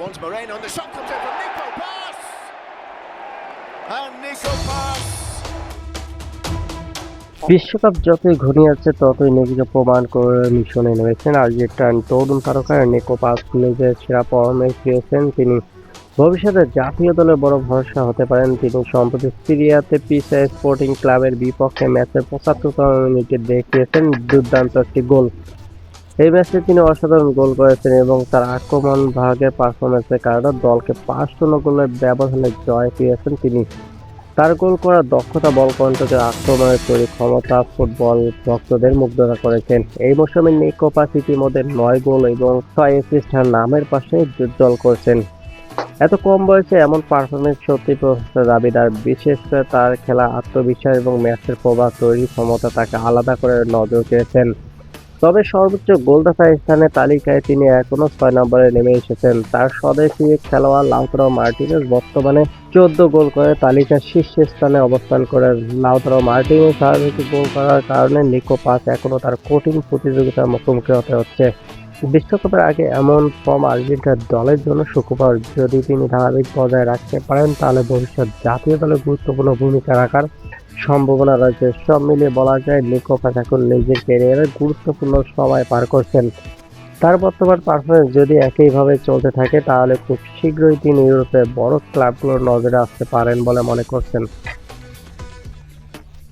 ones. Moraine on the shot comes in from Nico Pass. And Nico Pass. বিশ্বকাপ যতই ঘনিয়েছে ততই নিজেকে প্রমাণ করে মিশনে নেমেছেন আর্জেন্টাইন তরুণ তারকা নিকো পাস। নিজের সেরা ফর্মে ফিরেছেন তিনি। ভবিষ্যতে জাতীয় দলে বড় ভরসা হতে পারেন তিনি। সম্প্রতি সিরিয়াতে পিসা স্পোর্টিং ক্লাবের বিপক্ষে ম্যাচের ৭৫তম মিনিটে দেখিয়েছেন দুর্দান্ত একটি গোল। এই ম্যাচে তিনি অসাধারণ গোল করেছেন এবং তার আক্রমণ ভাগের পারফরম্যান্সের কারণে দলকে ৫-০ গোলের ব্যবধানে জয় পেয়েছেন তিনি। তার গোল করার দক্ষতা, বল কন্ট্রোল, আক্রমণের তৈরি ক্ষমতা ফুটবল ভক্তদের মুগ্ধতা করেছেন। এই মৌসুমে নিকো পাস ইতিমধ্যে ৯ গোল এবং ৬ অ্যাসিস্ট নামের পাশে উজ্জ্বল করছেন। এত কম বয়সে এমন পারফরমেন্স সত্যি প্রশংসার দাবিদার। বিশেষ করে তার খেলা, আত্মবিশ্বাস এবং ম্যাচের প্রভাব তৈরির ক্ষমতা তাকে আলাদা করে নজর কেড়েছেন। তবে সর্বোচ্চ গোলদাতা স্থানের তালিকায় তিনি এখনো ৬ নম্বরে নেমে এসেছেন। তার স্বদেশী খেলোয়াড় লাউতারো মার্টিনেজ বর্তমানে ১৪ গোল করে তালিকার শীর্ষস্থানে অবস্থান করেন। লাউতারো মার্টিনেজ সর্বাধিক গোল করার কারণে নিকো পাস এখনো তার কঠিন প্রতিযোগিতার মুখোমুখি হতে হচ্ছে। বিশ্বকাপের আগে এমন ফর্ম আর্জেন্টিনা দলের জন্য সুখবর। যদি তিনি ধারাবাহিক বজায় রাখতে পারেন তাহলে ভবিষ্যৎ জাতীয় দলে গুরুত্বপূর্ণ ভূমিকা রাখার সম্ভাবনা রয়েছে। সব মিলিয়ে বলা যায় নিকো পাস এখন নিজের ক্যারিয়ারের গুরুত্বপূর্ণ সময় পার করছেন। তার বর্তমান পারফরমেন্স যদি একইভাবে চলতে থাকে তাহলে খুব শীঘ্রই তিনি ইউরোপের বড় ক্লাবগুলোর নজরে আসতে পারেন বলে মনে করছেন।